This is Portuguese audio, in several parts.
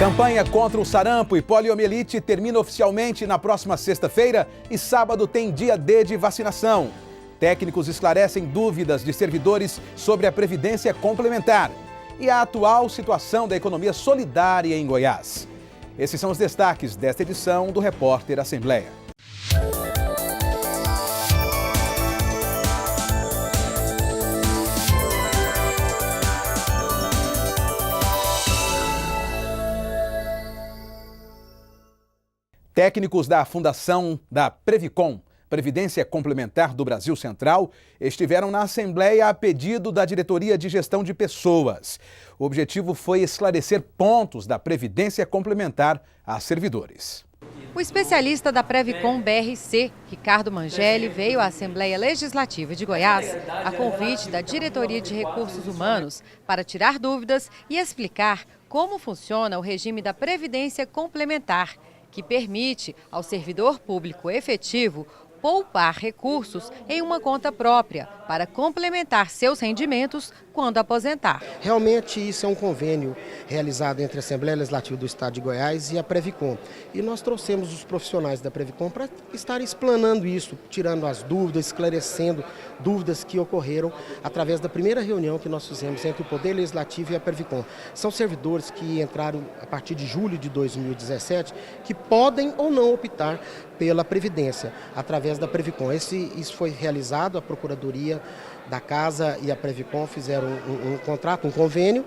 Campanha contra o sarampo e poliomielite termina oficialmente na próxima sexta-feira e sábado tem dia D de vacinação. Técnicos esclarecem dúvidas de servidores sobre a Previdência Complementar e a atual situação da economia solidária em Goiás. Esses são os destaques desta edição do Repórter Assembleia. Técnicos da Fundação da Previcom, Previdência Complementar do Brasil Central, estiveram na Assembleia a pedido da Diretoria de Gestão de Pessoas. O objetivo foi esclarecer pontos da Previdência Complementar a servidores. O especialista da Previcom BRC, Ricardo Mangelli, veio à Assembleia Legislativa de Goiás a convite da Diretoria de Recursos Humanos para tirar dúvidas e explicar como funciona o regime da Previdência Complementar, que permite ao servidor público efetivo poupar recursos em uma conta própria para complementar seus rendimentos quando aposentar. Realmente isso é um convênio realizado entre a Assembleia Legislativa do Estado de Goiás e a Previcom. E nós trouxemos os profissionais da Previcom para estarem explanando isso, tirando as dúvidas, esclarecendo dúvidas que ocorreram através da primeira reunião que nós fizemos entre o Poder Legislativo e a Previcom. São servidores que entraram a partir de julho de 2017 que podem ou não optar pela Previdência, através da Previcom. Isso foi realizado, a Procuradoria da Casa e a Previcom fizeram um contrato, um convênio,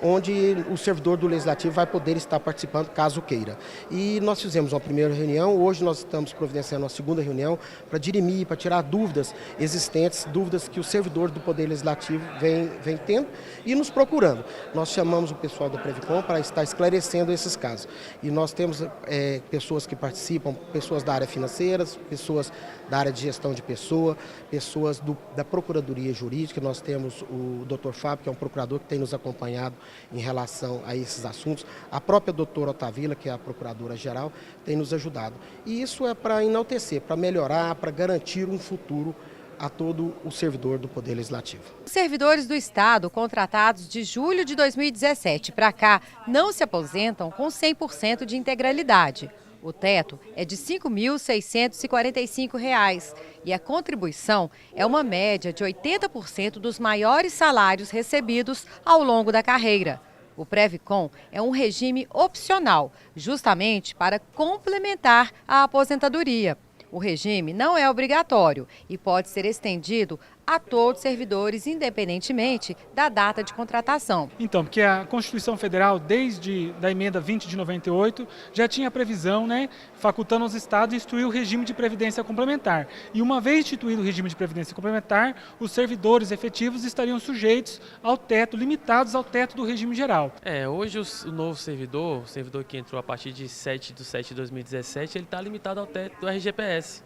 onde o servidor do Legislativo vai poder estar participando caso queira. E nós fizemos uma primeira reunião, hoje nós estamos providenciando uma segunda reunião para dirimir, para tirar dúvidas existentes, dúvidas que o servidor do Poder Legislativo vem tendo e nos procurando. Nós chamamos o pessoal da Previcom para estar esclarecendo esses casos. E nós temos pessoas que participam, pessoas da área financeira, pessoas da área de gestão de pessoa, pessoas da Procuradoria Jurídica. Nós temos o Dr. Fábio, que é um procurador que tem nos acompanhado em relação a esses assuntos. A própria doutora Otavila, que é a procuradora-geral, tem nos ajudado. E isso é para enaltecer, para melhorar, para garantir um futuro a todo o servidor do Poder Legislativo. Os servidores do Estado contratados de julho de 2017 para cá não se aposentam com 100% de integralidade. O teto é de R$ 5.645 e a contribuição é uma média de 80% dos maiores salários recebidos ao longo da carreira. O Previcom é um regime opcional, justamente para complementar a aposentadoria. O regime não é obrigatório e pode ser estendido a todos os servidores, independentemente da data de contratação. Então, porque a Constituição Federal, desde a emenda 20 de 98, já tinha a previsão, facultando aos estados instituir o regime de previdência complementar. E uma vez instituído o regime de previdência complementar, os servidores efetivos estariam sujeitos ao teto, limitados ao teto do regime geral. Hoje o novo servidor, o servidor que entrou a partir de 7 de 7 de 2017, ele está limitado ao teto do RGPS.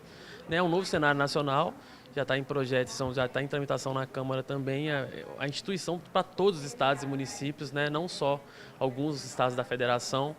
Um novo cenário nacional. Já está em projeto, já está em tramitação na Câmara também a instituição para todos os estados e municípios, não só alguns estados da federação.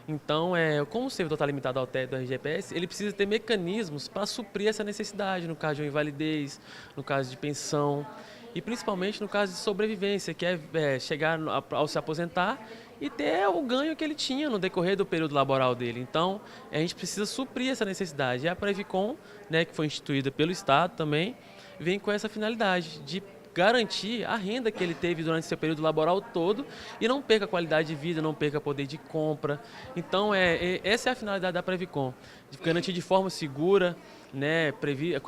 Então, como o servidor está limitado ao teto do RGPS, ele precisa ter mecanismos para suprir essa necessidade, no caso de uma invalidez, no caso de pensão e principalmente no caso de sobrevivência, que é chegar ao se aposentar e ter o ganho que ele tinha no decorrer do período laboral dele. Então, a gente precisa suprir essa necessidade. E a Previcom, que foi instituída pelo Estado também, vem com essa finalidade de garantir a renda que ele teve durante seu período laboral todo e não perca a qualidade de vida, não perca poder de compra. Então, essa é a finalidade da Previcom, de garantir de forma segura,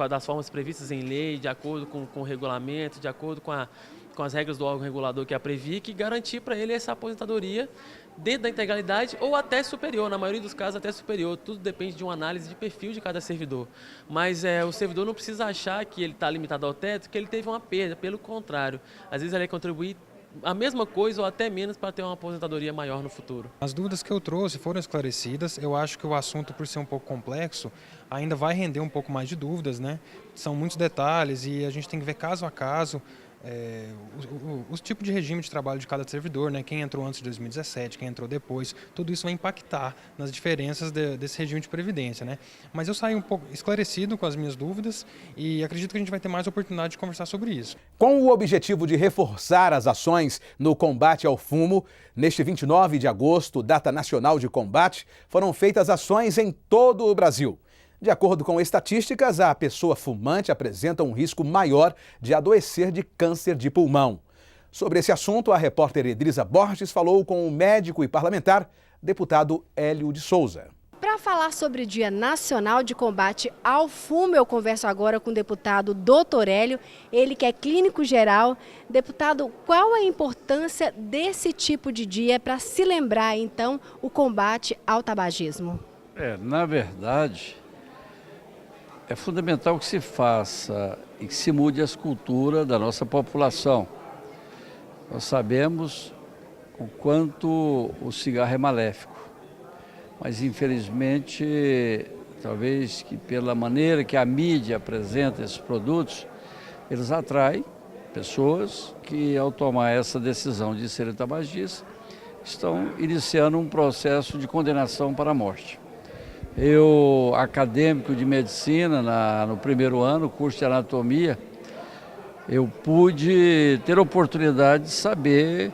das formas previstas em lei, de acordo com o regulamento, de acordo com as regras do órgão regulador, que é a Previc, e garantir para ele essa aposentadoria dentro da integralidade ou até superior, na maioria dos casos até superior. Tudo depende de uma análise de perfil de cada servidor. Mas o servidor não precisa achar que ele está limitado ao teto, que ele teve uma perda, pelo contrário. Às vezes ele vai contribuir a mesma coisa ou até menos para ter uma aposentadoria maior no futuro. As dúvidas que eu trouxe foram esclarecidas. Eu acho que o assunto, por ser um pouco complexo, ainda vai render um pouco mais de dúvidas, São muitos detalhes e a gente tem que ver caso a caso os tipos de regime de trabalho de cada servidor, né? Quem entrou antes de 2017, quem entrou depois, tudo isso vai impactar nas diferenças desse regime de previdência, né? Mas eu saí um pouco esclarecido com as minhas dúvidas e acredito que a gente vai ter mais oportunidade de conversar sobre isso. Com o objetivo de reforçar as ações no combate ao fumo, neste 29 de agosto, data nacional de combate, foram feitas ações em todo o Brasil. De acordo com estatísticas, a pessoa fumante apresenta um risco maior de adoecer de câncer de pulmão. Sobre esse assunto, a repórter Edrisa Borges falou com o médico e parlamentar, deputado Hélio de Souza. Para falar sobre o Dia Nacional de Combate ao Fumo, eu converso agora com o deputado Dr. Hélio, ele que é clínico geral. Deputado, qual a importância desse tipo de dia para se lembrar, então, o combate ao tabagismo? Na verdade, é fundamental que se faça e que se mude a cultura da nossa população. Nós sabemos o quanto o cigarro é maléfico, mas infelizmente, talvez que pela maneira que a mídia apresenta esses produtos, eles atraem pessoas que, ao tomar essa decisão de serem tabagistas, estão iniciando um processo de condenação para a morte. Eu, acadêmico de medicina, no primeiro ano, curso de anatomia, eu pude ter a oportunidade de saber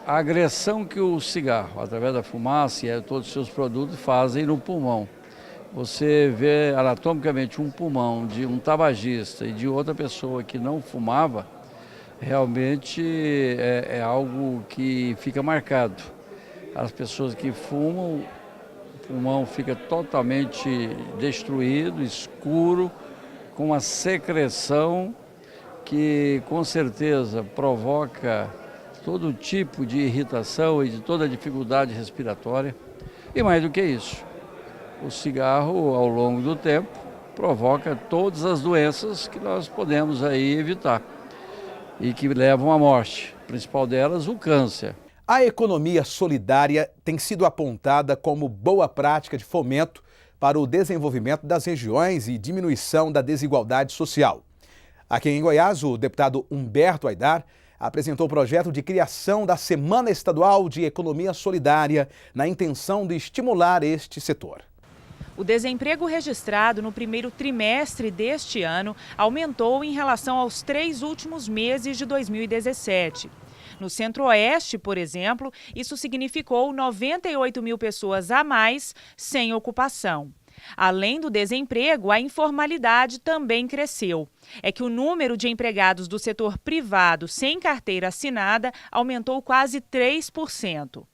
a agressão que o cigarro, através da fumaça e todos os seus produtos, fazem no pulmão. Você vê anatomicamente um pulmão de um tabagista e de outra pessoa que não fumava, realmente é algo que fica marcado. As pessoas que fumam, o pulmão fica totalmente destruído, escuro, com uma secreção que com certeza provoca todo tipo de irritação e de toda dificuldade respiratória. E mais do que isso, o cigarro, ao longo do tempo, provoca todas as doenças que nós podemos aí evitar e que levam à morte, a principal delas, o câncer. A economia solidária tem sido apontada como boa prática de fomento para o desenvolvimento das regiões e diminuição da desigualdade social. Aqui em Goiás, o deputado Humberto Aidar apresentou o projeto de criação da Semana Estadual de Economia Solidária na intenção de estimular este setor. O desemprego registrado no primeiro trimestre deste ano aumentou em relação aos 3 últimos meses de 2017. No Centro-Oeste, por exemplo, isso significou 98 mil pessoas a mais sem ocupação. Além do desemprego, a informalidade também cresceu. É que o número de empregados do setor privado sem carteira assinada aumentou quase 3%.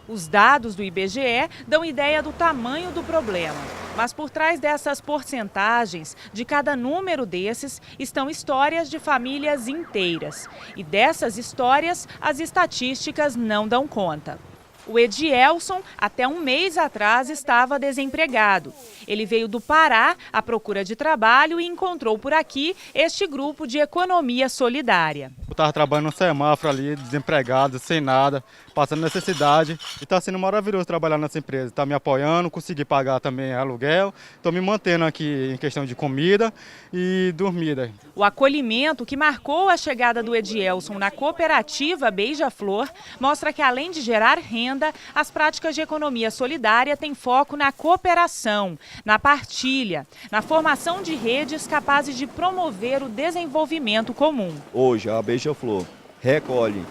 Os dados do IBGE dão ideia do tamanho do problema. Mas por trás dessas porcentagens, de cada número desses, estão histórias de famílias inteiras. E dessas histórias, as estatísticas não dão conta. O Edielson, até um mês atrás, estava desempregado. Ele veio do Pará à procura de trabalho e encontrou por aqui este grupo de economia solidária. Eu estava trabalhando no semáforo ali, desempregado, sem nada, passando necessidade. E está sendo maravilhoso trabalhar nessa empresa. Está me apoiando, consegui pagar também aluguel. Estou me mantendo aqui em questão de comida e dormida. O acolhimento que marcou a chegada do Edielson na cooperativa Beija-Flor mostra que, além de gerar renda, as práticas de economia solidária têm foco na cooperação, na partilha, na formação de redes capazes de promover o desenvolvimento comum. Hoje, a Beija-Flor recolhe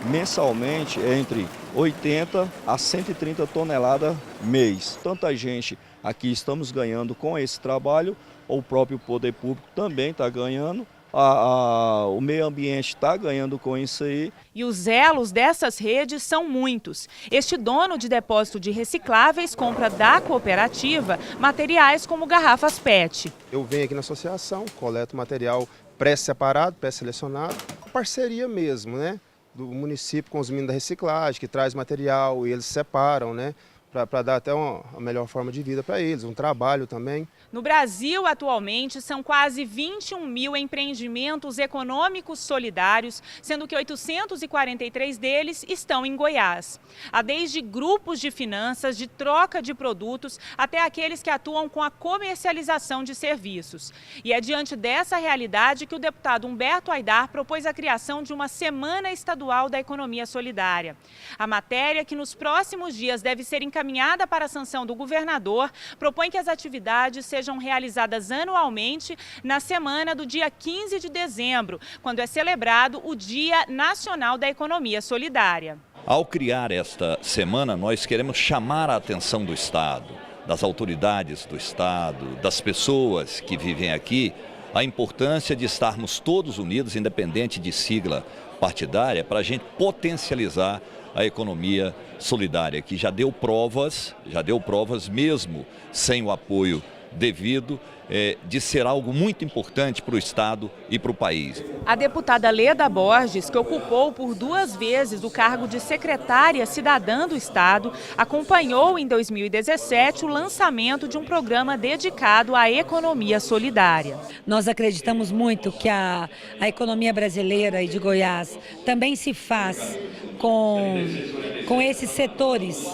mensalmente entre 80 a 130 toneladas mês. Tanta gente aqui estamos ganhando com esse trabalho, o próprio poder público também está ganhando. O meio ambiente está ganhando com isso aí. E os elos dessas redes são muitos. Este dono de depósito de recicláveis compra da cooperativa materiais como garrafas PET. Eu venho aqui na associação, coleto material pré-separado, pré-selecionado, parceria mesmo, né? Do município com os meninos da reciclagem, que traz material e eles separam, né? para dar até uma melhor forma de vida para eles, um trabalho também. No Brasil, atualmente, são quase 21 mil empreendimentos econômicos solidários, sendo que 843 deles estão em Goiás. Há desde grupos de finanças, de troca de produtos, até aqueles que atuam com a comercialização de serviços. E é diante dessa realidade que o deputado Humberto Aidar propôs a criação de uma Semana Estadual da Economia Solidária. A matéria, que nos próximos dias deve ser encaminhada para a sanção do governador, propõe que as atividades sejam realizadas anualmente na semana do dia 15 de dezembro, quando é celebrado o Dia Nacional da Economia Solidária. Ao criar esta semana, nós queremos chamar a atenção do Estado, das autoridades do Estado, das pessoas que vivem aqui, a importância de estarmos todos unidos, independente de sigla partidária, para a gente potencializar a economia solidária, que já deu provas mesmo sem o apoio devido, de ser algo muito importante para o Estado e para o país. A deputada Leda Borges, que ocupou por 2 vezes o cargo de secretária cidadã do Estado, acompanhou em 2017 o lançamento de um programa dedicado à economia solidária. Nós acreditamos muito que a economia brasileira e de Goiás também se faz com esses setores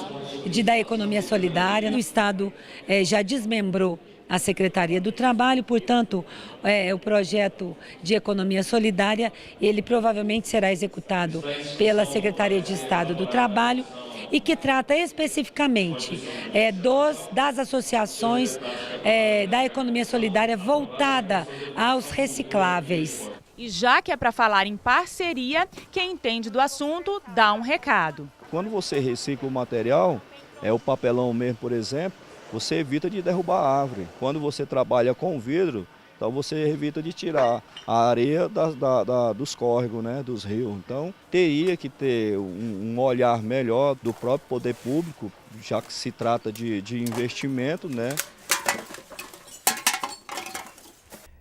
da economia solidária. O Estado já desmembrou a Secretaria do Trabalho, portanto, o projeto de economia solidária, ele provavelmente será executado pela Secretaria de Estado do Trabalho e que trata especificamente das associações da economia solidária voltada aos recicláveis. E já que é para falar em parceria, quem entende do assunto dá um recado. Quando você recicla o material, o papelão mesmo, por exemplo, você evita de derrubar a árvore. Quando você trabalha com vidro, então você evita de tirar a areia dos córregos, né, dos rios. Então teria que ter um olhar melhor do próprio poder público, já que se trata de investimento, né?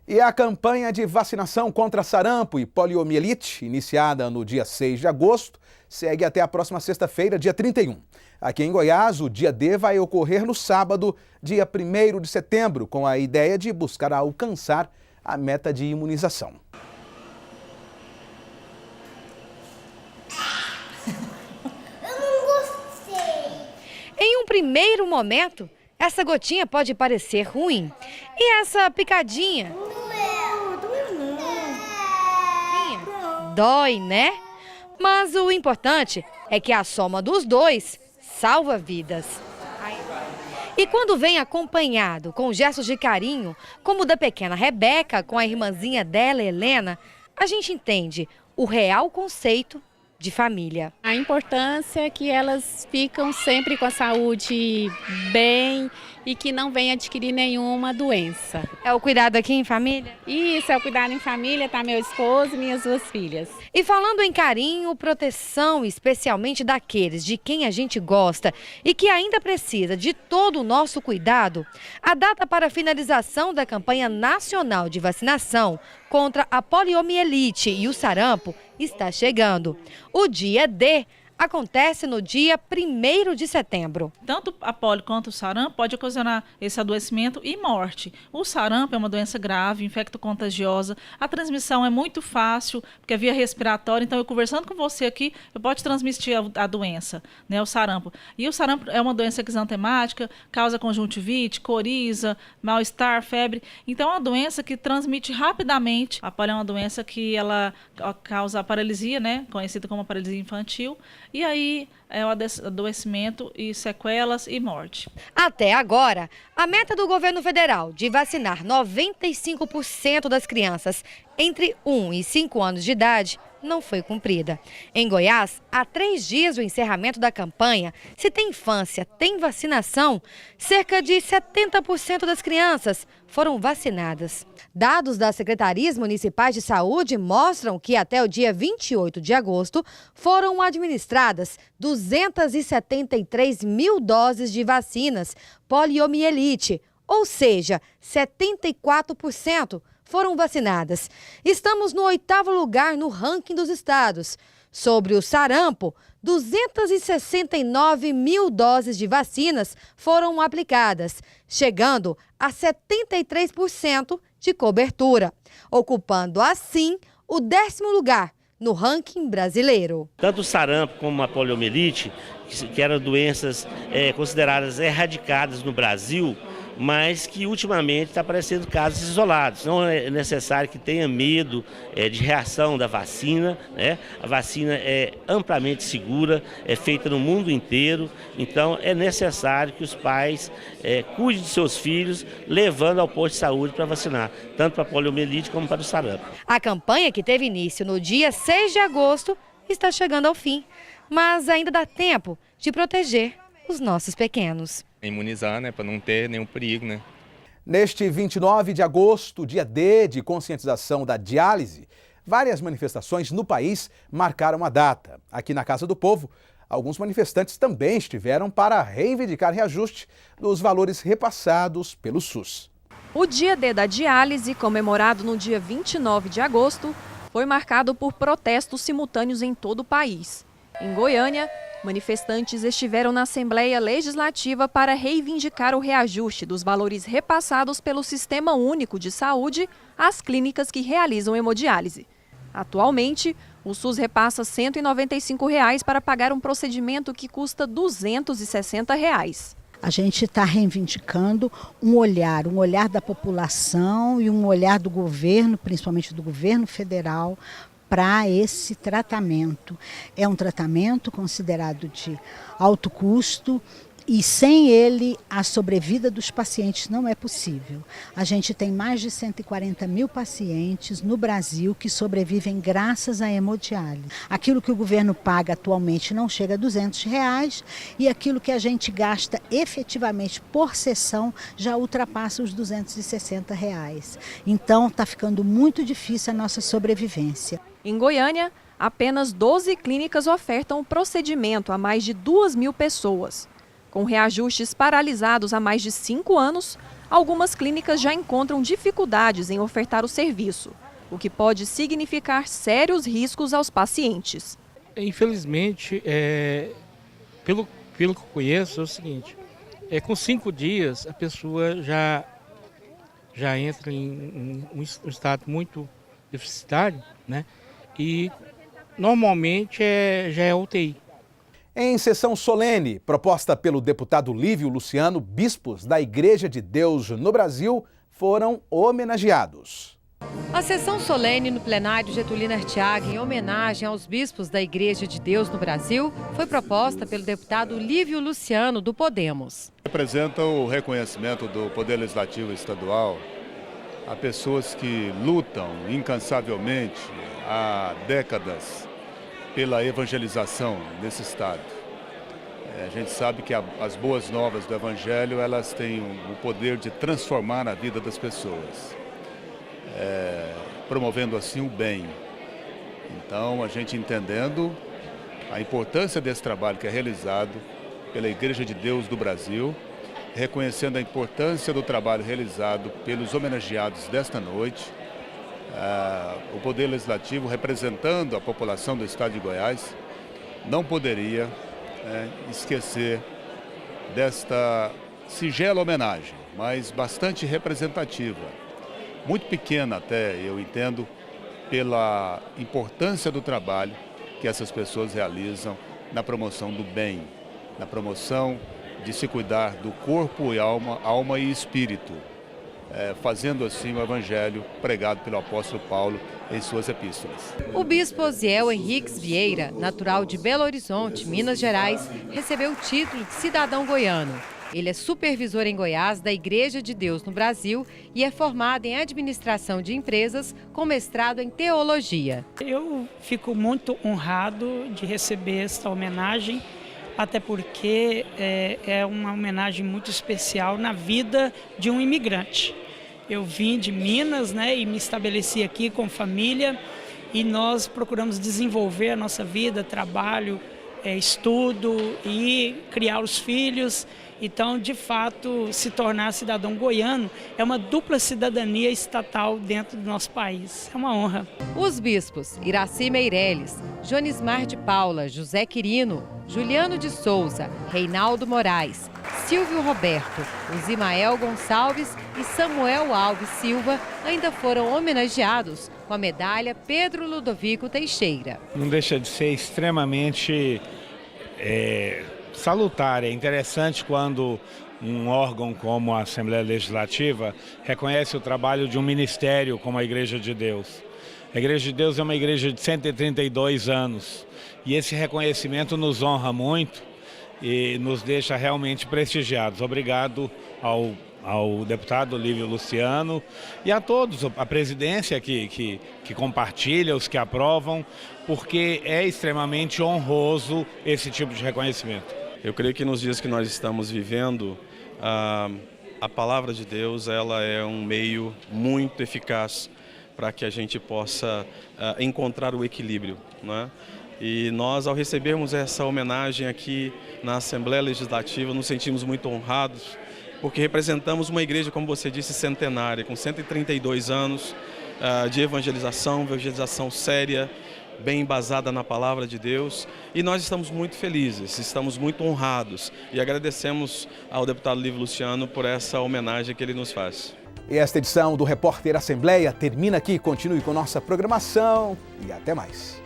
E a campanha de vacinação contra sarampo e poliomielite, iniciada no dia 6 de agosto, segue até a próxima sexta-feira, dia 31. Aqui em Goiás, o dia D vai ocorrer no sábado, dia 1º de setembro, com a ideia de buscar alcançar a meta de imunização. Eu não gostei. Em um primeiro momento, essa gotinha pode parecer ruim. E essa picadinha? Dói, né? Mas o importante é que a soma dos dois salva vidas. E quando vem acompanhado com gestos de carinho, como o da pequena Rebeca com a irmãzinha dela, Helena, a gente entende o real conceito de família. A importância é que elas ficam sempre com a saúde bem e que não venham adquirir nenhuma doença. É o cuidado aqui em família? Isso, é o cuidado em família, tá meu esposo e minhas 2 filhas. E falando em carinho, proteção, especialmente daqueles de quem a gente gosta e que ainda precisa de todo o nosso cuidado, a data para a finalização da campanha nacional de vacinação contra a poliomielite e o sarampo está chegando. O dia D acontece no dia 1º de setembro. Tanto a polio quanto o sarampo pode ocasionar esse adoecimento e morte. O sarampo é uma doença grave, infecto-contagiosa. A transmissão é muito fácil, porque é via respiratória. Então, eu conversando com você aqui, eu posso transmitir a doença, né, o sarampo. E o sarampo é uma doença exantemática, causa conjuntivite, coriza, mal-estar, febre. Então, é uma doença que transmite rapidamente. A polio é uma doença que ela causa a paralisia, né, conhecida como paralisia infantil. E aí é o adoecimento e sequelas e morte. Até agora, a meta do governo federal de vacinar 95% das crianças entre 1 e 5 anos de idade não foi cumprida. Em Goiás, há 3 dias do encerramento da campanha, se tem infância, tem vacinação, cerca de 70% das crianças foram vacinadas. Dados das secretarias municipais de saúde mostram que até o dia 28 de agosto foram administradas 273 mil doses de vacinas poliomielite, ou seja, 74% foram vacinadas. Estamos no 8º lugar no ranking dos estados. Sobre o sarampo, 269 mil doses de vacinas foram aplicadas, chegando a 73% de cobertura, ocupando assim o 10º lugar no ranking brasileiro. Tanto o sarampo como a poliomielite, que eram doenças consideradas erradicadas no Brasil, mas que ultimamente está aparecendo casos isolados. Não é necessário que tenha medo de reação da vacina, né? A vacina é amplamente segura, é feita no mundo inteiro, então é necessário que os pais cuidem de seus filhos, levando ao posto de saúde para vacinar, tanto para a poliomielite como para o sarampo. A campanha, que teve início no dia 6 de agosto, está chegando ao fim, mas ainda dá tempo de proteger os nossos pequenos. Imunizar, né, para não ter nenhum perigo, né? Neste 29 de agosto, dia D de conscientização da diálise, várias manifestações no país marcaram a data. Aqui na Casa do Povo, alguns manifestantes também estiveram para reivindicar reajuste dos valores repassados pelo SUS. O dia D da diálise, comemorado no dia 29 de agosto, foi marcado por protestos simultâneos em todo o país. Em Goiânia, manifestantes estiveram na Assembleia Legislativa para reivindicar o reajuste dos valores repassados pelo Sistema Único de Saúde às clínicas que realizam hemodiálise. Atualmente, o SUS repassa R$ 195 para pagar um procedimento que custa R$ 260. A gente está reivindicando um olhar da população e um olhar do governo, principalmente do governo federal, para esse tratamento. É um tratamento considerado de alto custo e sem ele a sobrevida dos pacientes não é possível. A gente tem mais de 140 mil pacientes no Brasil que sobrevivem graças à hemodiálise. Aquilo que o governo paga atualmente não chega a R$ 200 e aquilo que a gente gasta efetivamente por sessão já ultrapassa os R$ 260. Então está ficando muito difícil a nossa sobrevivência. Em Goiânia, apenas 12 clínicas ofertam o procedimento a mais de 2.000 pessoas. Com reajustes paralisados há mais de 5 anos, algumas clínicas já encontram dificuldades em ofertar o serviço, o que pode significar sérios riscos aos pacientes. Infelizmente, pelo que eu conheço, é o seguinte, com 5 dias a pessoa já entra em um estado muito deficitário, né? E normalmente já é UTI. Em sessão solene, proposta pelo deputado Lívio Luciano, bispos da Igreja de Deus no Brasil foram homenageados. A sessão solene no plenário Getulino Arteaga, em homenagem aos bispos da Igreja de Deus no Brasil, foi proposta pelo deputado Lívio Luciano, do Podemos. Representa o reconhecimento do Poder Legislativo Estadual a pessoas que lutam incansavelmente há décadas pela evangelização nesse estado. A gente sabe que as boas novas do Evangelho, elas têm o poder de transformar a vida das pessoas, promovendo assim o bem. Então, a gente entendendo a importância desse trabalho que é realizado pela Igreja de Deus do Brasil, reconhecendo a importância do trabalho realizado pelos homenageados desta noite, o Poder Legislativo, representando a população do estado de Goiás, não poderia esquecer desta singela homenagem, mas bastante representativa, muito pequena até, eu entendo, pela importância do trabalho que essas pessoas realizam na promoção do bem, na promoção de se cuidar do corpo e alma e espírito, fazendo assim o Evangelho pregado pelo apóstolo Paulo em suas epístolas. O bispo Osiel Henriques Vieira, natural de Belo Horizonte, Minas Gerais, recebeu o título de cidadão goiano. Ele é supervisor em Goiás da Igreja de Deus no Brasil e é formado em administração de empresas com mestrado em teologia. Eu fico muito honrado de receber esta homenagem, até porque é uma homenagem muito especial na vida de um imigrante. Eu vim de Minas, né, e me estabeleci aqui com família e nós procuramos desenvolver a nossa vida, trabalho, estudo e criar os filhos. Então, de fato, se tornar cidadão goiano é uma dupla cidadania estatal dentro do nosso país. É uma honra. Os bispos Iraci Meireles, Jonismar de Paula, José Quirino, Juliano de Souza, Reinaldo Moraes, Silvio Roberto, Uzimael Gonçalves e Samuel Alves Silva ainda foram homenageados com a medalha Pedro Ludovico Teixeira. Não deixa de ser extremamente salutar, é interessante quando um órgão como a Assembleia Legislativa reconhece o trabalho de um ministério como a Igreja de Deus. A Igreja de Deus é uma igreja de 132 anos e esse reconhecimento nos honra muito e nos deixa realmente prestigiados. Obrigado ao deputado Lívio Luciano e a todos, a presidência que compartilha, os que aprovam, porque é extremamente honroso esse tipo de reconhecimento. Eu creio que nos dias que nós estamos vivendo, a palavra de Deus ela é um meio muito eficaz para que a gente possa encontrar o equilíbrio, né? E nós, ao recebermos essa homenagem aqui na Assembleia Legislativa, nos sentimos muito honrados, porque representamos uma igreja, como você disse, centenária, com 132 anos de evangelização séria, bem embasada na palavra de Deus, e nós estamos muito felizes, estamos muito honrados e agradecemos ao deputado Lívio Luciano por essa homenagem que ele nos faz. E esta edição do Repórter Assembleia termina aqui. Continue com nossa programação e até mais.